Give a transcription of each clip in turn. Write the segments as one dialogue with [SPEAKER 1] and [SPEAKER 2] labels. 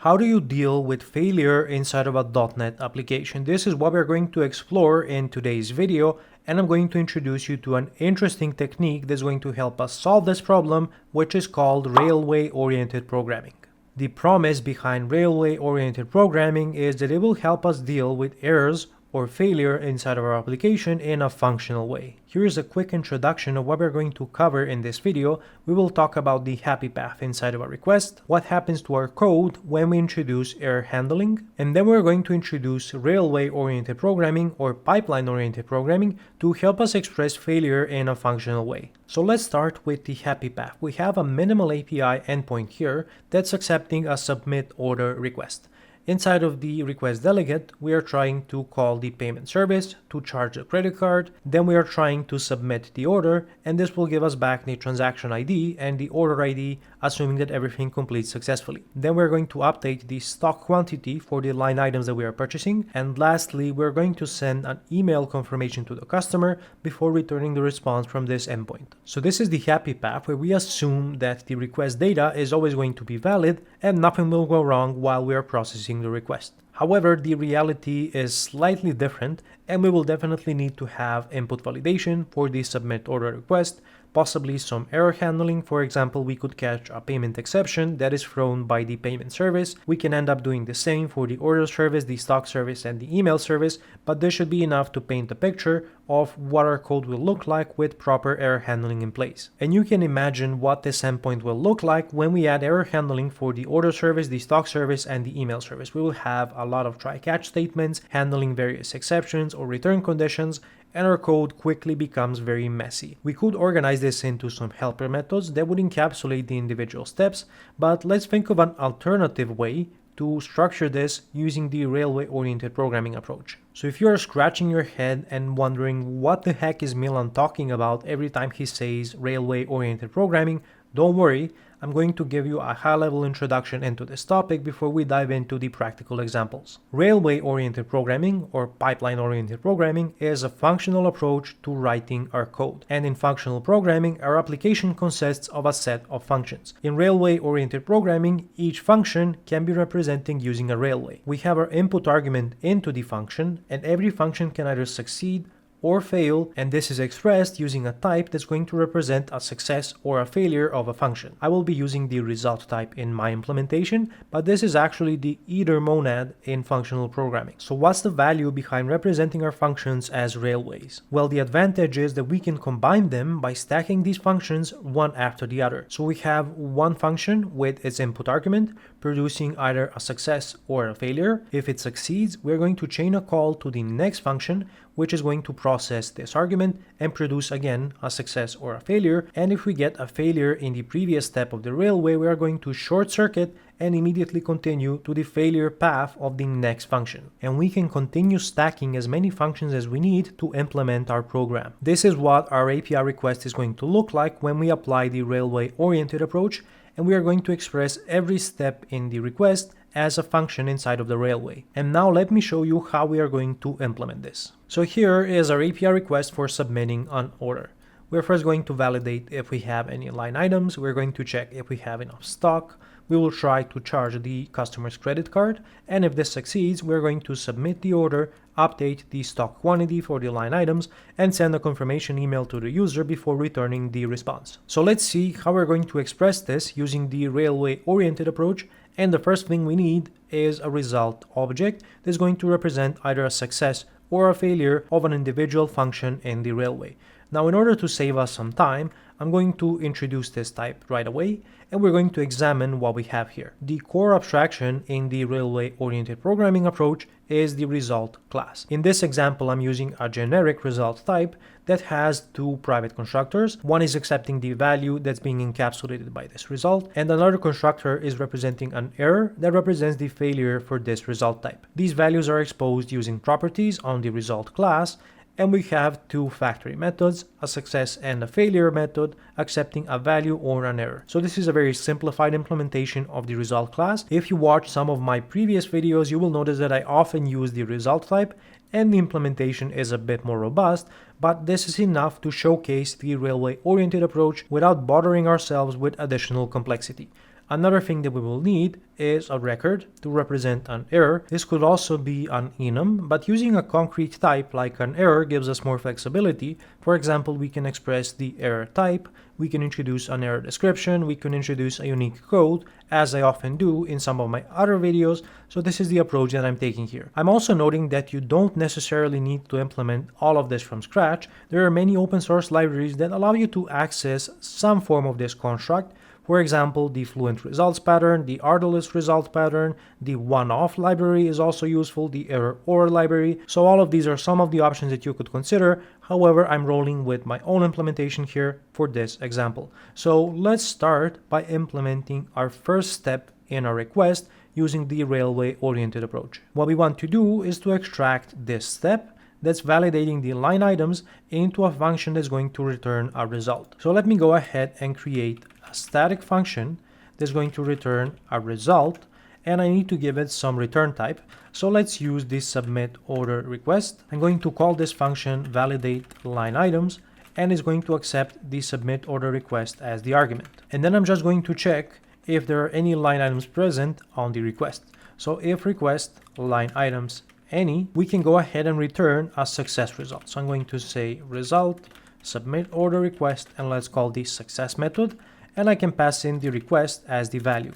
[SPEAKER 1] How do you deal with failure inside of a .NET application? This is what we're going to explore in today's video, and I'm going to introduce you to an interesting technique that's going to help us solve this problem, which is called railway-oriented programming. The promise behind railway-oriented programming is that it will help us deal with errors or failure inside of our application in a functional way. Here's a quick introduction of what we're going to cover in this video. We will talk about the happy path inside of a request, what happens to our code when we introduce error handling, and then we're going to introduce railway-oriented programming or pipeline-oriented programming to help us express failure in a functional way. So let's start with the happy path. We have a minimal API endpoint here that's accepting a submit order request. Inside of the request delegate, we are trying to call the payment service to charge a credit card. Then we are trying to submit the order, and this will give us back the transaction ID and the order ID, assuming that everything completes successfully. Then we're going to update the stock quantity for the line items that we are purchasing. And lastly, we're going to send an email confirmation to the customer before returning the response from this endpoint. So this is the happy path where we assume that the request data is always going to be valid and nothing will go wrong while we are processing the request. However, the reality is slightly different, and we will definitely need to have input validation for the submit order request, possibly some error handling. For example, we could catch a payment exception that is thrown by the payment service. We can end up doing the same for the order service, the stock service, and the email service, but this should be enough to paint a picture of what our code will look like with proper error handling in place. And you can imagine what this endpoint will look like when we add error handling for the order service, the stock service, and the email service. We will have a lot of try-catch statements handling various exceptions or return conditions, and our code quickly becomes very messy. We could organize this into some helper methods that would encapsulate the individual steps, but let's think of an alternative way to structure this using the railway-oriented programming approach. So if you are scratching your head and wondering what the heck is Milan talking about every time he says railway-oriented programming, don't worry, I'm going to give you a high-level introduction into this topic before we dive into the practical examples. Railway-oriented programming or pipeline-oriented programming is a functional approach to writing our code. And in functional programming, our application consists of a set of functions. In railway-oriented programming, each function can be represented using a railway. We have our input argument into the function, and every function can either succeed or fail, and this is expressed using a type that's going to represent a success or a failure of a function. I will be using the result type in my implementation, but this is actually the either monad in functional programming. So what's the value behind representing our functions as railways? Well, the advantage is that we can combine them by stacking these functions one after the other. So we have one function with its input argument producing either a success or a failure. If it succeeds, we're going to chain a call to the next function, which is going to process this argument and produce again a success or a failure. And if we get a failure in the previous step of the railway, we are going to short circuit and immediately continue to the failure path of the next function. And we can continue stacking as many functions as we need to implement our program. This is what our API request is going to look like when we apply the railway-oriented approach, and we are going to express every step in the request as a function inside of the railway. And now let me show you how we are going to implement this. So here is our API request for submitting an order. We're first going to validate if we have any line items. We're going to check if we have enough stock. We will try to charge the customer's credit card, and if this succeeds, we're going to submit the order, update the stock quantity for the line items, and send a confirmation email to the user before returning the response. So let's see how we're going to express this using the railway-oriented approach. And the first thing we need is a result object that's going to represent either a success or a failure of an individual function in the railway. Now, in order to save us some time, I'm going to introduce this type right away, and we're going to examine what we have here. The core abstraction in the railway-oriented programming approach is the result class. In this example, I'm using a generic result type that has two private constructors. One is accepting the value that's being encapsulated by this result, and another constructor is representing an error that represents the failure for this result type. These values are exposed using properties on the result class, and we have two factory methods, a success and a failure method, accepting a value or an error. So this is a very simplified implementation of the result class. If you watch some of my previous videos, you will notice that I often use the result type, and the implementation is a bit more robust, but this is enough to showcase the railway-oriented approach without bothering ourselves with additional complexity. Another thing that we will need is a record to represent an error. This could also be an enum, but using a concrete type like an error gives us more flexibility. For example, we can express the error type, we can introduce an error description, we can introduce a unique code, as I often do in some of my other videos. So this is the approach that I'm taking here. I'm also noting that you don't necessarily need to implement all of this from scratch. There are many open source libraries that allow you to access some form of this construct. For example, the fluent results pattern, the Ardolist results pattern, the one-off library is also useful, the error or library. So all of these are some of the options that you could consider. However, I'm rolling with my own implementation here for this example. So let's start by implementing our first step in our request using the railway-oriented approach. What we want to do is to extract this step that's validating the line items into a function that's going to return a result. So let me go ahead and create a static function that's going to return a result, and I need to give it some return type. So let's use this submit order request. I'm going to call this function validate line items, and it's going to accept the submit order request as the argument. And then I'm just going to check if there are any line items present on the request. So if request line items any, we can go ahead and return a success result. So I'm going to say result submit order request, and let's call this success method, and I can pass in the request as the value.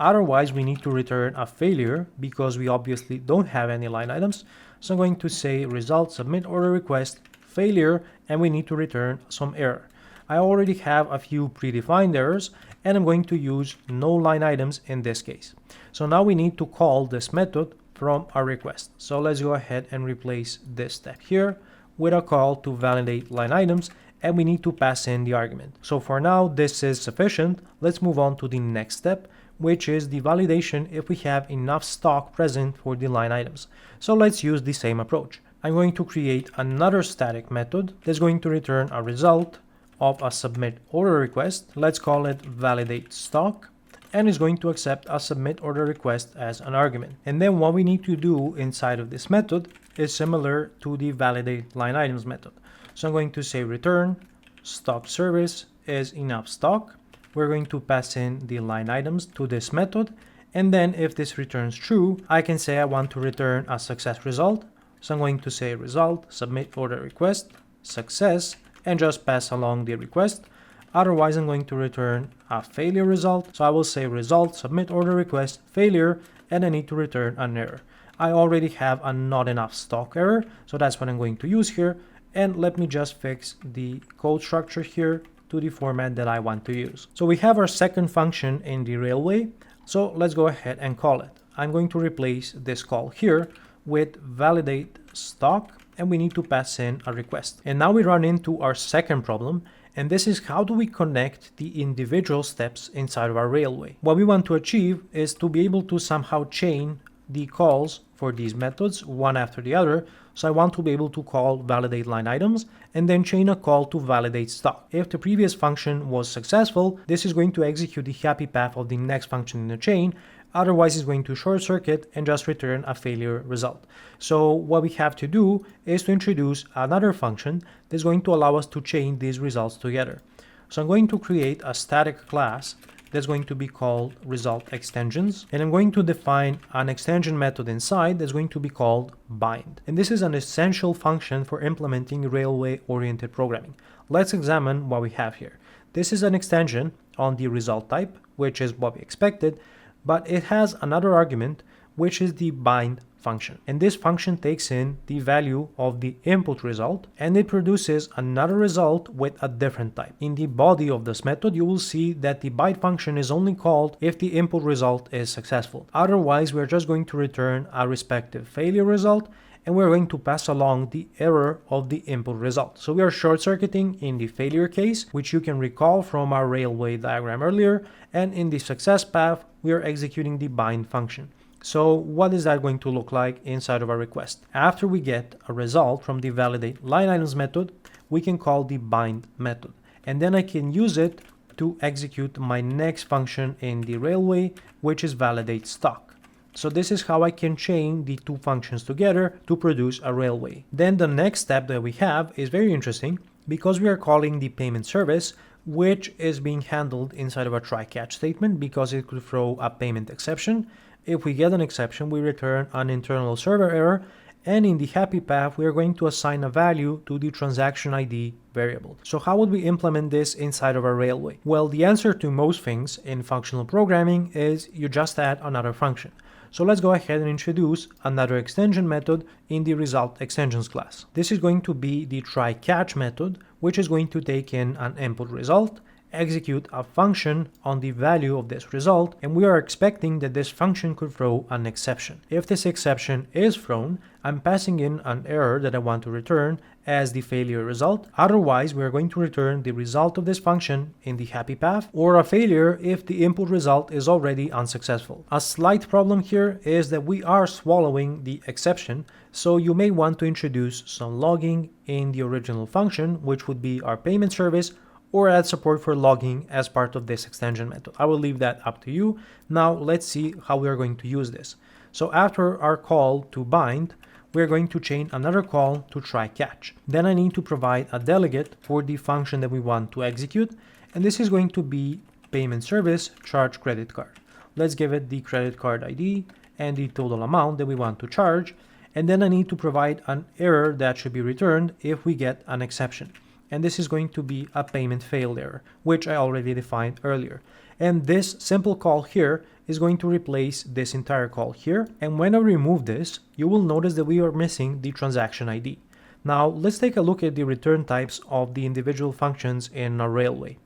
[SPEAKER 1] Otherwise, we need to return a failure because we obviously don't have any line items. So I'm going to say result submit order request failure, and we need to return some error. I already have a few predefined errors, and I'm going to use no line items in this case. So now we need to call this method from our request. So let's go ahead and replace this step here with a call to validate line items, and we need to pass in the argument. So for now, this is sufficient. Let's move on to the next step, which is the validation if we have enough stock present for the line items. So let's use the same approach. I'm going to create another static method that's going to return a result of a submit order request. Let's call it validate stock, and is going to accept a submit order request as an argument. And then what we need to do inside of this method is similar to the validate line items method. So I'm going to say return stock service is enough stock. We're going to pass in the line items to this method, and then if this returns true, I can say I want to return a success result. So I'm going to say result submit order request success, and just pass along the request. Otherwise, I'm going to return a failure result. So I will say result submit order request failure, and I need to return an error. I already have a not enough stock error, so that's what I'm going to use here. And let me just fix the code structure here to the format that I want to use. So we have our second function in the railway. So let's go ahead and call it. I'm going to replace this call here with validate stock, and we need to pass in a request. And now we run into our second problem, and this is how do we connect the individual steps inside of our railway. What we want to achieve is to be able to somehow chain the calls for these methods one after the other. So I want to be able to call validate line items and then chain a call to validate stock. If the previous function was successful, this is going to execute the happy path of the next function in the chain. Otherwise, it's going to short circuit and just return a failure result. So what we have to do is to introduce another function that's going to allow us to chain these results together. So I'm going to create a static class that's going to be called result extensions, and I'm going to define an extension method inside that's going to be called bind. And this is an essential function for implementing railway-oriented programming. Let's examine what we have here. This is an extension on the result type, which is what we expected, but it has another argument, which is the bind function. And this function takes in the value of the input result, and it produces another result with a different type. In the body of this method, you will see that the bind function is only called if the input result is successful. Otherwise, we're just going to return a respective failure result, and we're going to pass along the error of the input result. So we are short-circuiting in the failure case, which you can recall from our railway diagram earlier, and in the success path, we are executing the bind function. So what is that going to look like inside of our request? After we get a result from the validate line items method, we can call the bind method, and then I can use it to execute my next function in the railway, which is validate stock. So this is how I can chain the two functions together to produce a railway. Then the next step that we have is very interesting because we are calling the payment service which is being handled inside of a try-catch statement because it could throw a payment exception. If we get an exception, we return an internal server error, and in the happy path, we are going to assign a value to the transaction ID variable. So how would we implement this inside of our Railway? Well, the answer to most things in functional programming is you just add another function. So let's go ahead and introduce another extension method in the result extensions class. This is going to be the try-catch method, which is going to take in an input result, execute a function on the value of this result, and we are expecting that this function could throw an exception. If this exception is thrown, I'm passing in an error that I want to return as the failure result. Otherwise, we are going to return the result of this function in the happy path, or a failure if the input result is already unsuccessful. A slight problem here is that we are swallowing the exception, so you may want to introduce some logging in the original function, which would be our payment service, or add support for logging as part of this extension method. I will leave that up to you. Now let's see how we are going to use this. So after our call to bind, we're going to chain another call to try catch. Then I need to provide a delegate for the function that we want to execute, and this is going to be payment service charge credit card. Let's give it the credit card ID and the total amount that we want to charge, and then I need to provide an error that should be returned if we get an exception. And this is going to be a payment failed error, which I already defined earlier. And this simple call here is going to replace this entire call here. And when I remove this, you will notice that we are missing the transaction ID. Now let's take a look at the return types of the individual functions in a Railway.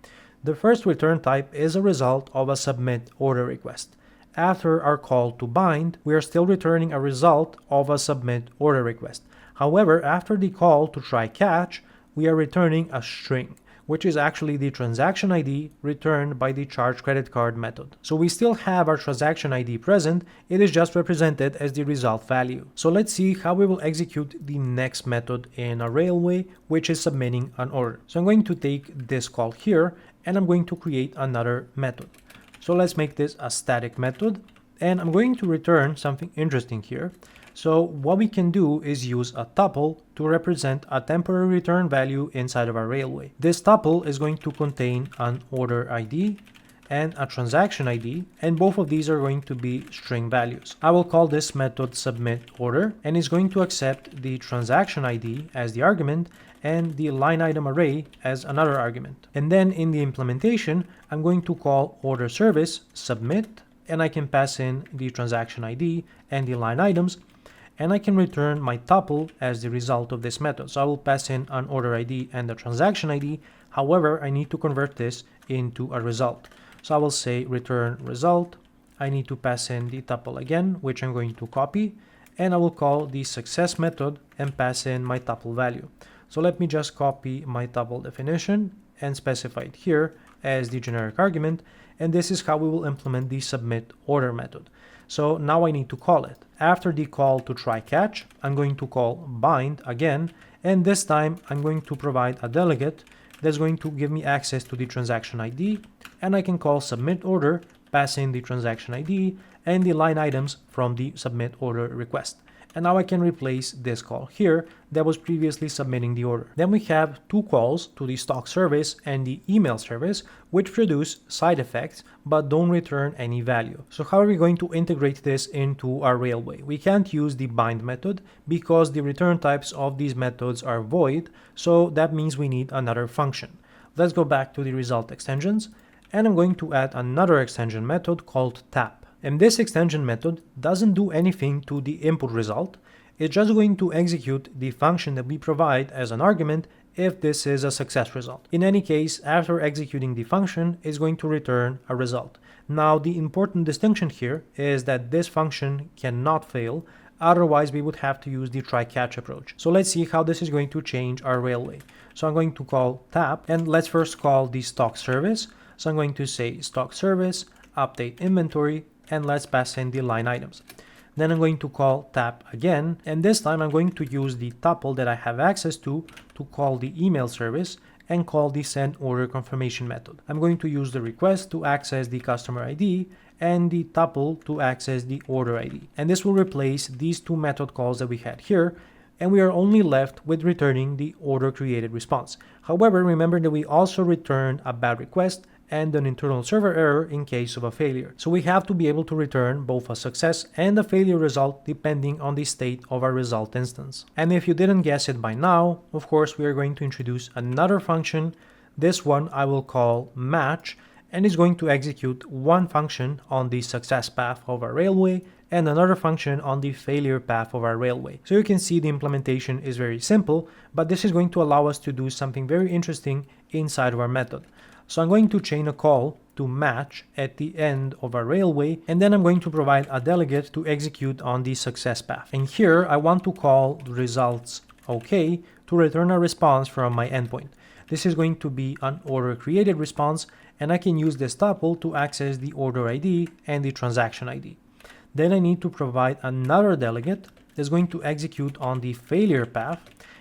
[SPEAKER 1] The first return type is a result of a submit order request. After our call to bind, we are still returning a result of a submit order request. However, after the call to try catch, we are returning a string, which is actually the transaction ID returned by the charge credit card method. So we still have our transaction ID present, it is just represented as the result value. So let's see how we will execute the next method in a Railway, which is submitting an order. So I'm going to take this call here and I'm going to create another method. So let's make this a static method, and I'm going to return something interesting here. So what we can do is use a tuple to represent a temporary return value inside of our Railway. This tuple is going to contain an order ID and a transaction ID, and both of these are going to be string values. I will call this method submit order, and it's going to accept the transaction ID as the argument and the line item array as another argument. And then in the implementation, I'm going to call order service submit, and I can pass in the transaction ID and the line items, and I can return my tuple as the result of this method. So I will pass in an order ID and a transaction ID. However, I need to convert this into a result. So I will say return result. I need to pass in the tuple again, which I'm going to copy, and I will call the success method and pass in my tuple value. So let me just copy my tuple definition and specify it here as the generic argument, and this is how we will implement the submit order method. So now I need to call it. After the call to try catch, I'm going to call bind again, and this time I'm going to provide a delegate that's going to give me access to the transaction ID, and I can call submit order, pass in the transaction ID and the line items from the submit order request. And now I can replace this call here that was previously submitting the order. Then we have two calls to the stock service and the email service, which produce side effects but don't return any value. So how are we going to integrate this into our Railway? We can't use the bind method because the return types of these methods are void, so that means we need another function. Let's go back to the result extensions, and I'm going to add another extension method called tap. And this extension method doesn't do anything to the input result. It's just going to execute the function that we provide as an argument if this is a success result. In any case, after executing the function, it's going to return a result. Now, the important distinction here is that this function cannot fail, otherwise we would have to use the try-catch approach. So let's see how this is going to change our Railway. So I'm going to call tap, and let's first call the stock service. So I'm going to say stock service, update inventory, and let's pass in the line items. Then I'm going to call tap again, and this time I'm going to use the tuple that I have access to call the email service and call the send order confirmation method. I'm going to use the request to access the customer ID and the tuple to access the order ID. And this will replace these two method calls that we had here, and we are only left with returning the order created response. However, remember that we also returned a bad request and an internal server error in case of a failure. So we have to be able to return both a success and a failure result depending on the state of our result instance. And if you didn't guess it by now, of course, we are going to introduce another function. This one I will call match, and is going to execute one function on the success path of our railway and another function on the failure path of our railway. So you can see the implementation is very simple, but this is going to allow us to do something very interesting inside of our method. So I'm going to chain a call to match at the end of our railway, and then I'm going to provide a delegate to execute on the success path. And here I want to call results OK to return a response from my endpoint. This is going to be an order created response, and I can use this tuple to access the order ID and the transaction ID. Then I need to provide another delegate that's going to execute on the failure path.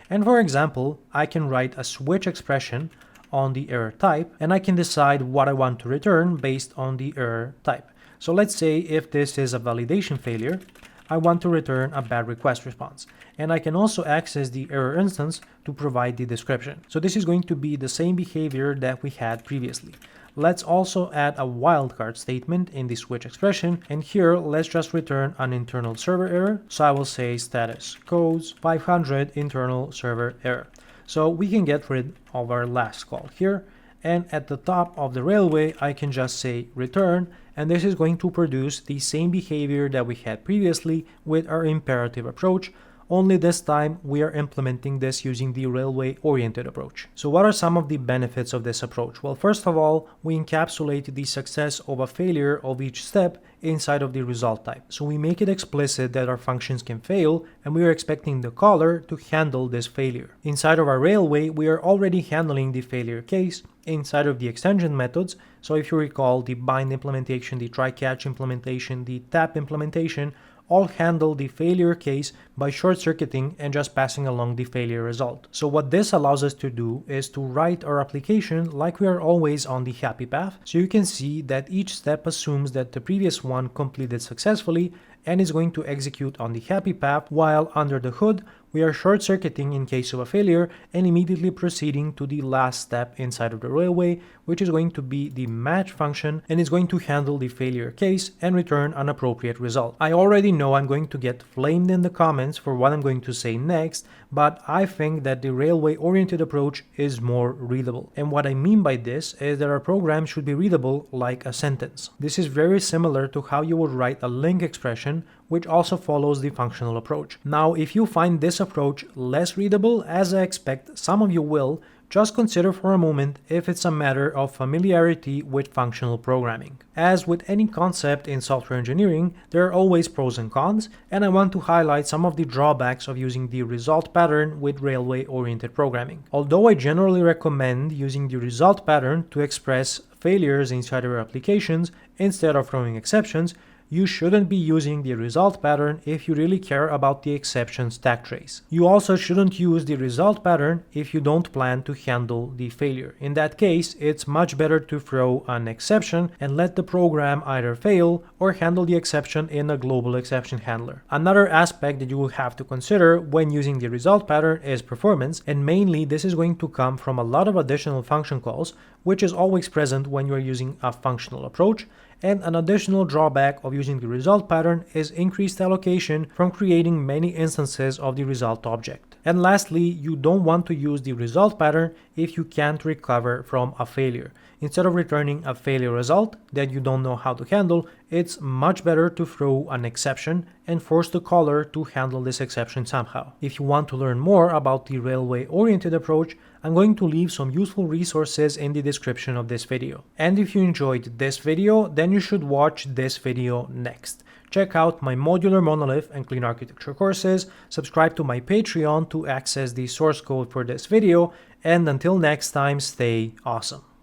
[SPEAKER 1] And for example, I can write a switch expression on the error type, and I can decide what I want to return based on the error type. So let's say if this is a validation failure, I want to return a bad request response. And I can also access the error instance to provide the description. So this is going to be the same behavior that we had previously. Let's also add a wildcard statement in the switch expression, and here let's just return an internal server error. So I will say status codes 500 internal server error. So we can get rid of our last call here, and at the top of the railway I can just say return, and this is going to produce the same behavior that we had previously with our imperative approach, only this time we are implementing this using the railway-oriented approach. So what are some of the benefits of this approach? Well, first of all, we encapsulate the success of a failure of each step inside of the result type. So we make it explicit that our functions can fail, and we are expecting the caller to handle this failure. Inside of our railway, we are already handling the failure case inside of the extension methods. So if you recall, the bind implementation, the try-catch implementation, the tap implementation, all handle the failure case by short-circuiting and just passing along the failure result. So what this allows us to do is to write our application like we are always on the happy path. So you can see that each step assumes that the previous one completed successfully and is going to execute on the happy path, while under the hood we are short-circuiting in case of a failure and immediately proceeding to the last step inside of the railway, which is going to be the match function, and is going to handle the failure case and return an appropriate result. I already know I'm going to get flamed in the comments for what I'm going to say next, but I think that the railway-oriented approach is more readable. And what I mean by this is that our program should be readable like a sentence. This is very similar to how you would write a link expression, which also follows the functional approach. Now, if you find this approach less readable, as I expect some of you will, just consider for a moment if it's a matter of familiarity with functional programming. As with any concept in software engineering, there are always pros and cons, and I want to highlight some of the drawbacks of using the result pattern with railway-oriented programming. Although I generally recommend using the result pattern to express failures inside of your applications instead of throwing exceptions, you shouldn't be using the result pattern if you really care about the exception stack trace. You also shouldn't use the result pattern if you don't plan to handle the failure. In that case, it's much better to throw an exception and let the program either fail or handle the exception in a global exception handler. Another aspect that you will have to consider when using the result pattern is performance, and mainly this is going to come from a lot of additional function calls, which is always present when you are using a functional approach. And an additional drawback of using the result pattern is increased allocation from creating many instances of the result object. And lastly, you don't want to use the result pattern if you can't recover from a failure. Instead of returning a failure result that you don't know how to handle, it's much better to throw an exception and force the caller to handle this exception somehow. If you want to learn more about the railway-oriented approach, I'm going to leave some useful resources in the description of this video. And if you enjoyed this video, then you should watch this video next. Check out my modular monolith and clean architecture courses, subscribe to my Patreon to access the source code for this video, and until next time, stay awesome.